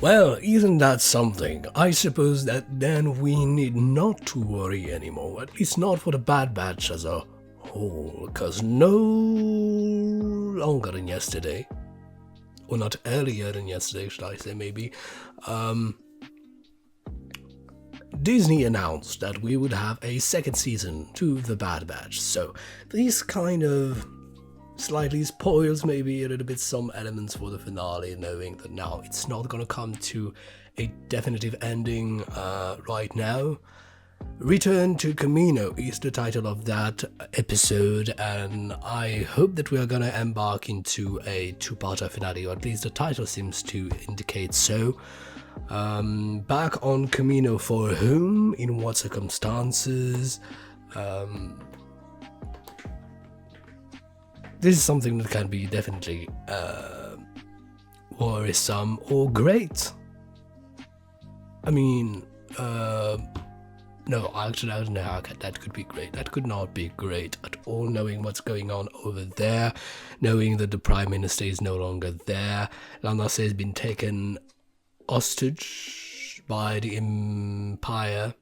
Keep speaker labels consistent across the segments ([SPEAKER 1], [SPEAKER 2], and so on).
[SPEAKER 1] Well, isn't that something? I suppose that then we need not to worry anymore, at least not for the Bad Batch as a whole, because no longer than yesterday, or not earlier than yesterday, should I say maybe, Disney announced that we would have a second season to The Bad Batch, so this kind of slightly spoils maybe a little bit some elements for the finale, knowing that now it's not gonna come to a definitive ending right now. Return to Kamino is the title of that episode, and I hope that we are gonna embark into a two-parter finale, or at least the title seems to indicate so. Back on Kamino for whom? In what circumstances? This is something that can be definitely worrisome or great. I mean, no, actually I don't know how that could be great. That could not be great at all, knowing what's going on over there, knowing that the Prime Minister is no longer there. Lana has been taken hostage by the Empire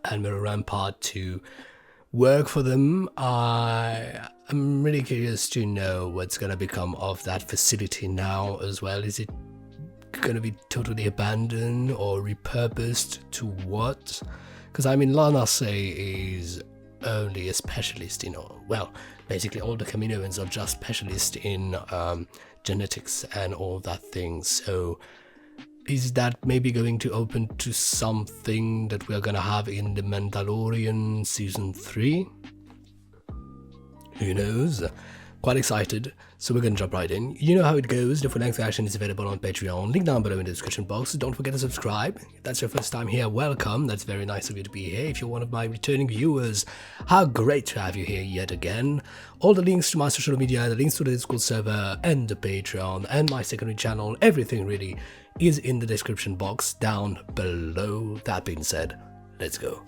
[SPEAKER 1] and the Rampart to work for them. I'm really curious to know what's gonna become of that facility now as well. Is it gonna be totally abandoned or repurposed to what? Because I mean, Lana is only a specialist in, well, basically all the Kaminoans are just specialists in genetics and all that things. So is that maybe going to open to something that we're gonna have in The Mandalorian Season 3? Who knows? Quite excited, so we're gonna jump right in. You know how it goes. The full-length version is available on Patreon. Link down below in the description box. Don't forget to subscribe. If that's your first time here, welcome. That's very nice of you to be here. If you're one of my returning viewers, how great to have you here yet again. All the links to my social media, the links to the Discord server, and the Patreon, and my secondary channel, everything really is in the description box down below. That being said, let's go.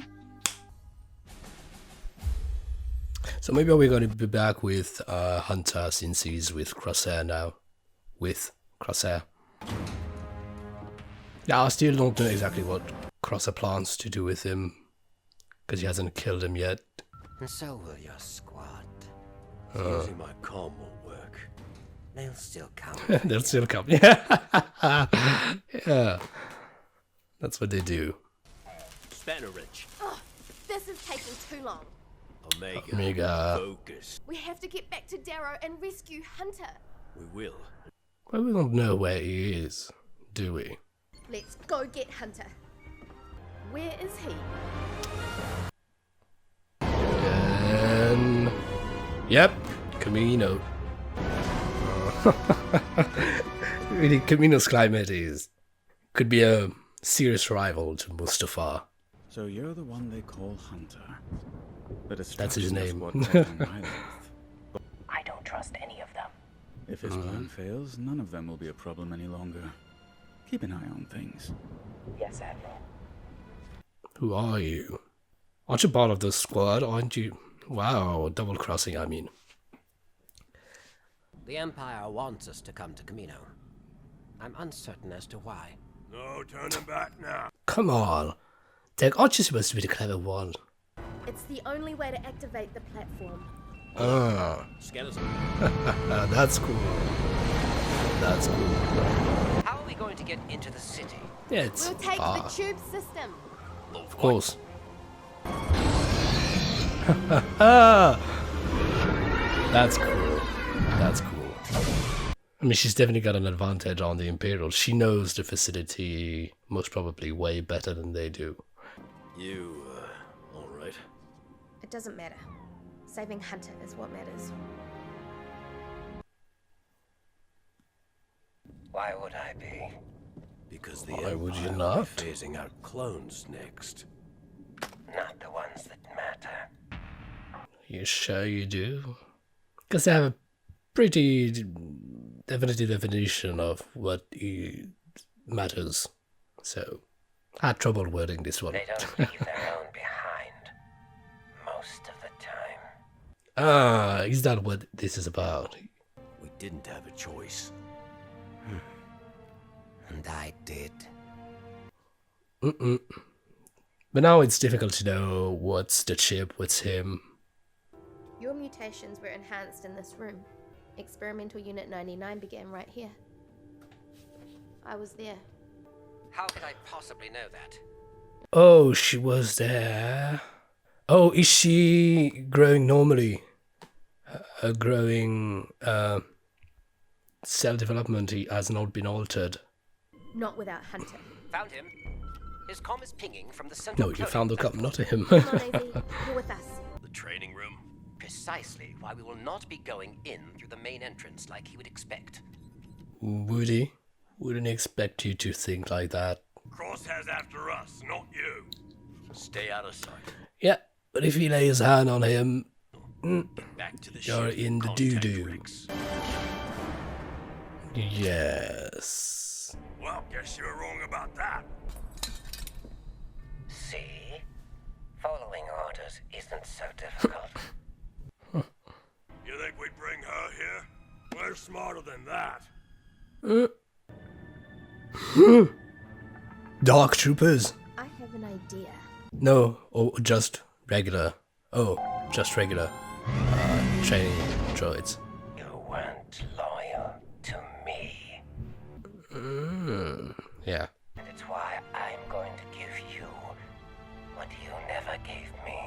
[SPEAKER 1] So maybe we're going to be back with Hunter, since he's with Crosshair now. With Crosshair. Yeah, I still don't know exactly what Crosshair plans to do with him, because he hasn't killed him yet.
[SPEAKER 2] And so will your squad. Using my comm won't work. They'll still come.
[SPEAKER 1] They'll still come. Yeah. Yeah. That's what they do.
[SPEAKER 2] Spannerich.
[SPEAKER 3] Oh, this is taking too long.
[SPEAKER 1] Omega.
[SPEAKER 2] Focus.
[SPEAKER 3] We have to get back to Darrow and rescue Hunter.
[SPEAKER 2] We will.
[SPEAKER 1] Well, we don't know where he is, do we?
[SPEAKER 3] Let's go get Hunter. Where is he?
[SPEAKER 1] And yep, Kamino. Really, Kamino's climate could be a serious rival to Mustafar.
[SPEAKER 4] So you're the one they call Hunter.
[SPEAKER 1] That's his name.
[SPEAKER 5] I don't trust any of them.
[SPEAKER 4] If his plan fails, none of them will be a problem any longer. Keep an eye on things.
[SPEAKER 5] Yes, Admiral.
[SPEAKER 1] Who are you? Aren't you part of the squad, aren't you? Wow, double crossing, I mean.
[SPEAKER 2] The Empire wants us to come to Kamino. I'm uncertain as to why. No turning back now.
[SPEAKER 1] Come on. Dick, aren't you supposed to be the clever one?
[SPEAKER 3] It's the only way to activate the platform.
[SPEAKER 2] Skeleton.
[SPEAKER 1] That's cool. That's cool.
[SPEAKER 2] How are we going to get into the city?
[SPEAKER 1] Yeah, it's
[SPEAKER 3] We'll take the tube system.
[SPEAKER 1] of course. That's cool. That's cool. I mean, she's definitely got an advantage on the Imperial. She knows the facility most probably way better than they do.
[SPEAKER 2] You, all right?
[SPEAKER 3] It doesn't matter. Saving Hunter is what matters.
[SPEAKER 2] Why would I be? Because the
[SPEAKER 1] Why would you
[SPEAKER 2] Empire
[SPEAKER 1] not?
[SPEAKER 2] will be phasing out clones next. Not the ones that matter.
[SPEAKER 1] You sure you do? Because they have a pretty definitive definition of what matters. So, I had trouble wording this one.
[SPEAKER 2] They don't leave their own behind. Most of the time.
[SPEAKER 1] Ah, is that what this is about?
[SPEAKER 2] We didn't have a choice. And I did.
[SPEAKER 1] But now it's difficult to know what's the chip, what's him.
[SPEAKER 3] Your mutations were enhanced in this room. Experimental Unit 99 began right here. I was there.
[SPEAKER 2] How could I possibly know that?
[SPEAKER 1] Oh, she was there. Oh, is she growing normally? Her growing cell development has not been altered.
[SPEAKER 3] Not without Hunter.
[SPEAKER 2] Found him. His comm is pinging from the central
[SPEAKER 1] No, you
[SPEAKER 2] cloning
[SPEAKER 1] found the cup,
[SPEAKER 2] platform.
[SPEAKER 1] not him.
[SPEAKER 3] Come on, AZ. You're with us.
[SPEAKER 2] The training room. Precisely why we will not be going in through the main entrance like he would expect.
[SPEAKER 1] Would he? Wouldn't expect you to think like that.
[SPEAKER 6] Crosshairs after us, not you. Stay out of sight.
[SPEAKER 1] Yeah, but if he lays a hand on him,
[SPEAKER 6] Back to the
[SPEAKER 1] you're
[SPEAKER 6] ship.
[SPEAKER 1] in the
[SPEAKER 6] Contact
[SPEAKER 1] doo-doo.
[SPEAKER 6] Rex.
[SPEAKER 1] Yes.
[SPEAKER 6] Well, guess you're wrong about that.
[SPEAKER 2] See? Following orders isn't so difficult.
[SPEAKER 6] You think we'd bring her here? We're smarter than that.
[SPEAKER 1] Dark troopers?
[SPEAKER 3] I have an idea.
[SPEAKER 1] No, or just regular. Oh, just regular. Training droids.
[SPEAKER 2] You weren't loyal to me.
[SPEAKER 1] Yeah.
[SPEAKER 2] And it's why I'm going to give you what you never gave me.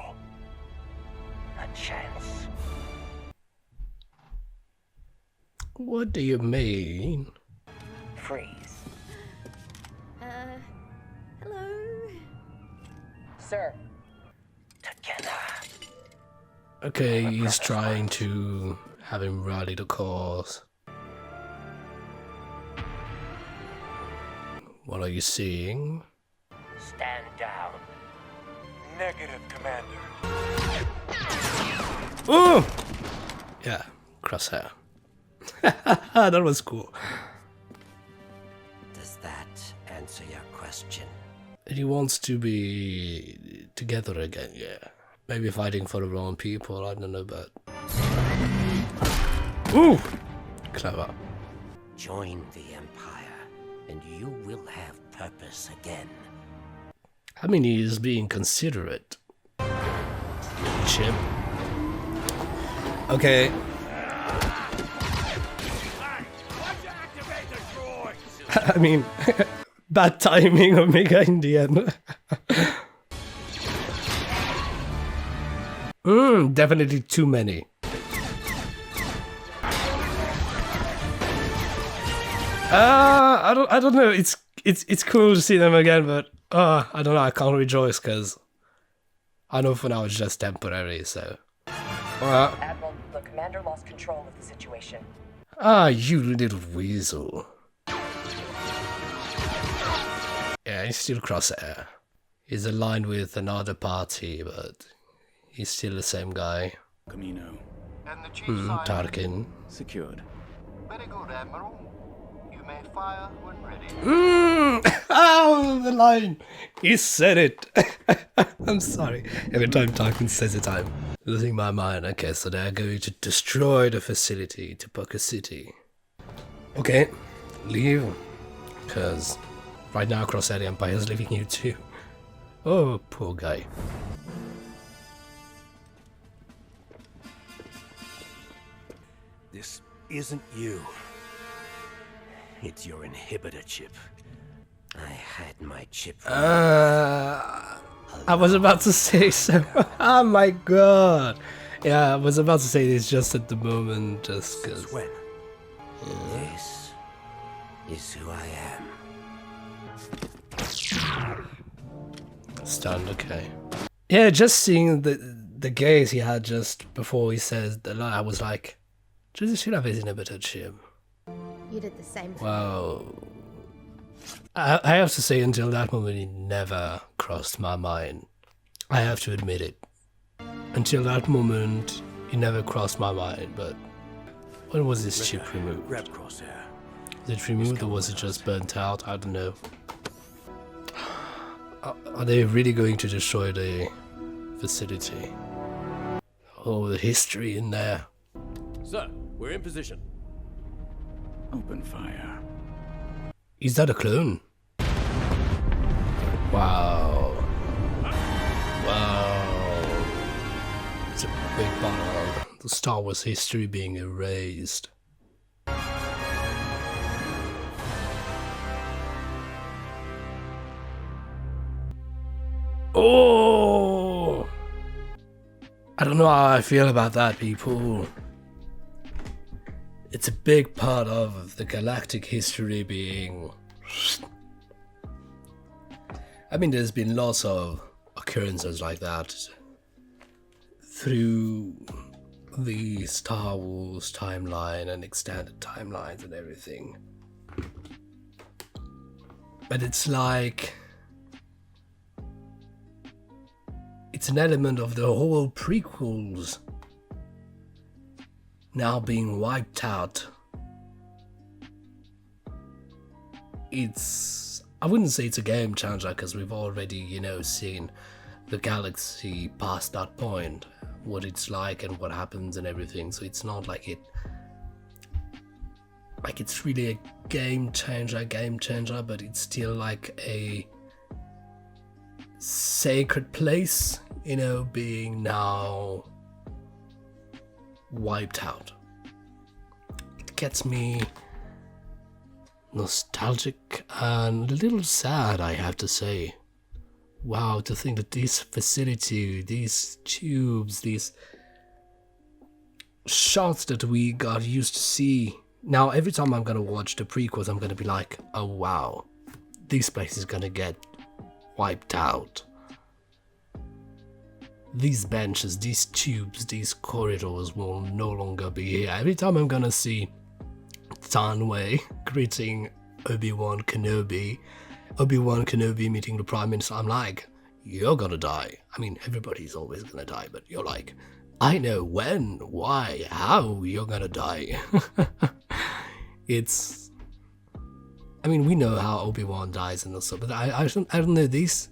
[SPEAKER 2] A chance.
[SPEAKER 1] What do you mean?
[SPEAKER 2] Freeze.
[SPEAKER 3] Hello?
[SPEAKER 5] Sir,
[SPEAKER 2] Together.
[SPEAKER 1] Okay, he's trying to have him rally the cause. What are you seeing?
[SPEAKER 2] Stand down.
[SPEAKER 6] Negative, Commander.
[SPEAKER 1] Oh! Yeah, crosshair. That was cool.
[SPEAKER 2] Does that answer your question?
[SPEAKER 1] He wants to be together again, yeah. Maybe fighting for the wrong people, I don't know, but... Ooh! Clever.
[SPEAKER 2] Join the Empire, and you will have purpose again.
[SPEAKER 1] I mean, he is being considerate. Chip. Okay. I mean, bad timing Omega in the end. Definitely too many. I don't know. It's cool to see them again, but I don't know. I can't rejoice because I know for now it's just temporary. So.
[SPEAKER 5] Admiral, the commander lost control of the situation.
[SPEAKER 1] You little weasel. Yeah, he's still Crosshair. He's aligned with another party, but he's still the same guy.
[SPEAKER 4] Kamino.
[SPEAKER 7] And the chief signed.
[SPEAKER 1] Tarkin.
[SPEAKER 4] Secured.
[SPEAKER 7] Very good, Admiral. You may fire when ready.
[SPEAKER 1] Oh, the line! He said it! I'm sorry. Every time Tarkin says it, I'm losing my mind. Okay, so they're going to destroy the facility to Poker City. Okay, leave. Because right now, Crosshair the Empire is leaving you too. Oh, poor guy.
[SPEAKER 6] This isn't you. It's your inhibitor chip.
[SPEAKER 2] I had my chip.
[SPEAKER 1] I was about to say so. Oh my god. Yeah, I was about to say this just at the moment, just because.
[SPEAKER 6] When?
[SPEAKER 2] This is who I am.
[SPEAKER 1] Stunned, okay. Yeah, just seeing the gaze he had just before he says the line, I was like, Jesus should have his inhibitor chip.
[SPEAKER 3] You did the same thing.
[SPEAKER 1] Wow. I have to say, until that moment, it never crossed my mind. I have to admit it. Until that moment, it never crossed my mind, but when was this chip removed?
[SPEAKER 6] Grab Crosshair.
[SPEAKER 1] Is it removed or was it just burnt out? I don't know. Are they really going to destroy the facility? Oh, the history in there.
[SPEAKER 6] Sir, we're in position.
[SPEAKER 4] Open fire.
[SPEAKER 1] Is that a clone? Wow. Wow. It's a big part of the Star Wars history being erased. Oh! I don't know how I feel about that, people. It's a big part of the galactic history being... I mean, there's been lots of occurrences like that through the Star Wars timeline and extended timelines and everything. But it's like... it's an element of the whole prequels now being wiped out. It's... I wouldn't say it's a game changer because we've already, you know, seen the galaxy past that point, what it's like and what happens and everything. So it's not like it's really a game changer, but it's still like a sacred place, you know, being now wiped out. It gets me nostalgic and a little sad, I have to say. Wow, to think that this facility, these tubes, these shots that we got used to see, now every time I'm gonna watch the prequels, I'm gonna be like, oh wow, this place is gonna get wiped out. These benches, these tubes, these corridors will no longer be here. Every time I'm gonna see Tanway greeting Obi-Wan Kenobi meeting the Prime Minister, I'm like, you're gonna die. I mean, everybody's always gonna die, but you're like, I know when, why, how you're gonna die. It's... I mean, we know how Obi-Wan dies and stuff, but I don't know, this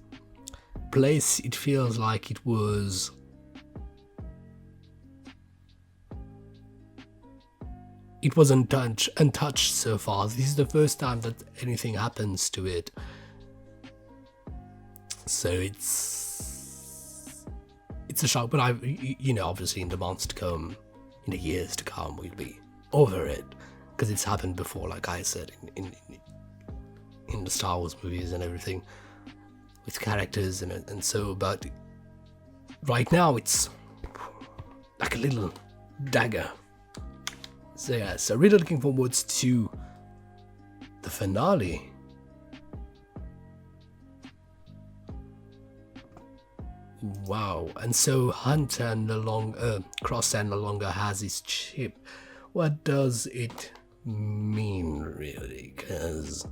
[SPEAKER 1] place, it feels like it was... it was untouched so far. This is the first time that anything happens to it. So it's a shock, but you know, obviously in the months to come, in the years to come, we'll be over it. Because it's happened before, like I said, in the Star Wars movies and everything, with characters and so, but right now it's like a little dagger. So yeah, so really looking forwards to the finale. Wow, and so Hunter Crosshair no longer has his chip. What does it mean, really? Because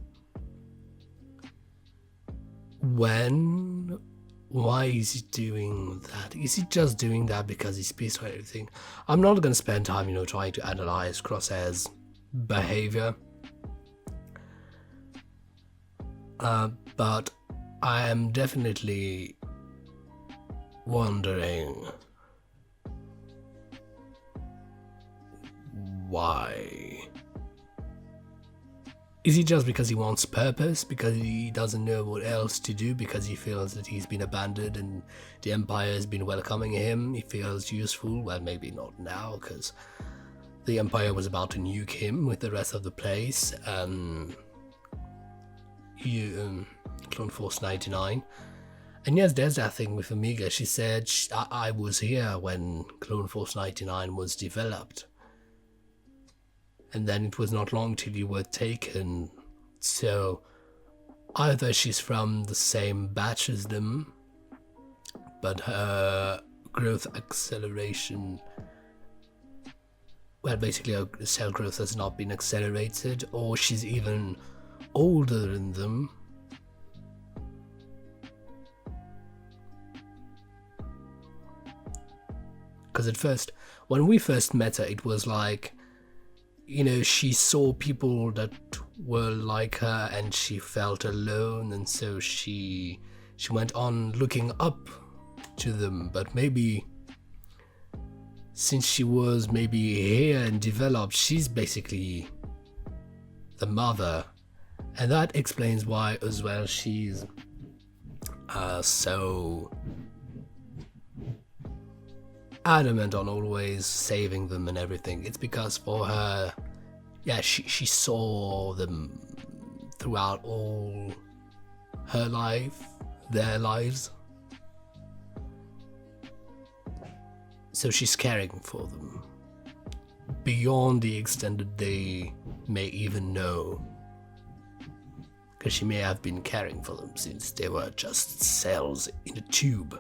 [SPEAKER 1] why is he doing that? Is he just doing that because he's pissed or everything? I'm not going to spend time, you know, trying to analyze Crosshair's behavior. But I am definitely wondering why. Is it just because he wants purpose? Because he doesn't know what else to do? Because he feels that he's been abandoned and the Empire has been welcoming him? He feels useful? Well, maybe not now, because the Empire was about to nuke him with the rest of the place. Clone Force 99. And yes, there's that thing with Omega. She said, I was here when Clone Force 99 was developed. And then it was not long till you were taken. So either she's from the same batch as them, but her growth acceleration, well, basically her cell growth has not been accelerated, or she's even older than them. Because at first, when we first met her, it was like, you know, she saw people that were like her and she felt alone, and so she went on looking up to them. But maybe since she was maybe here and developed, she's basically the mother, And that explains why as well she's so adamant on always saving them and everything. It's because for her, yeah, she saw them throughout all her life, their lives. So she's caring for them beyond the extent that they may even know. Because she may have been caring for them since they were just cells in a tube.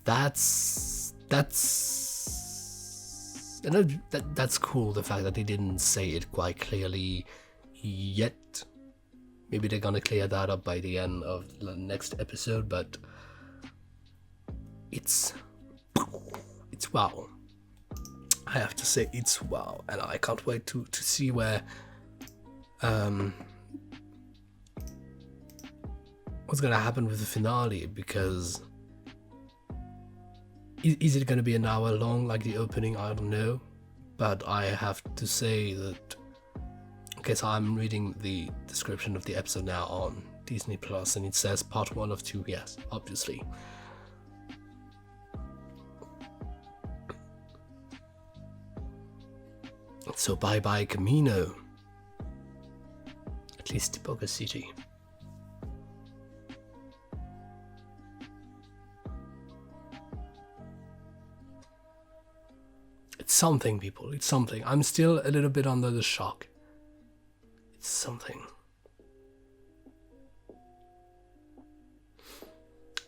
[SPEAKER 1] That's cool, the fact that they didn't say it quite clearly yet. Maybe they're gonna clear that up by the end of the next episode, but it's wow. I have to say it's wow, and I can't wait to see where what's gonna happen with the finale, because is it gonna be an hour long like the opening? I don't know, but I have to say that, okay, so I'm reading the description of the episode now on Disney Plus, and it says part 1 of 2. Yes, obviously. So bye bye Kamino, at least Poker City. It's something, people, it's something. I'm still a little bit under the shock. It's something.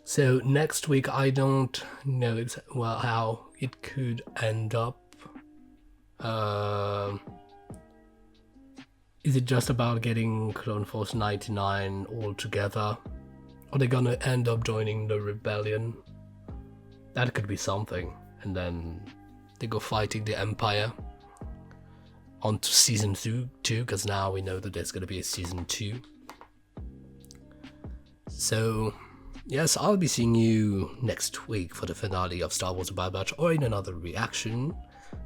[SPEAKER 1] So next week, I don't know how it could end up. Is it just about getting Clone Force 99 all together? Are they gonna end up joining the rebellion? That could be something. And then they go fighting the Empire. On to season 2, because now we know that there's gonna be a season 2. So, yes, I'll be seeing you next week for the finale of Star Wars: The Bad Batch, or in another reaction.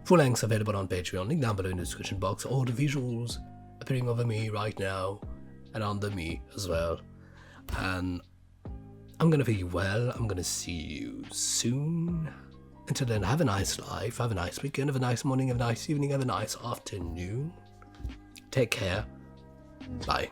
[SPEAKER 1] Full lengths available on Patreon, link down below in the description box. All the visuals appearing over me right now, and under me as well. And I'm gonna be well. I'm gonna see you soon. Until then, have a nice life, have a nice weekend, have a nice morning, have a nice evening, have a nice afternoon. Take care. Bye.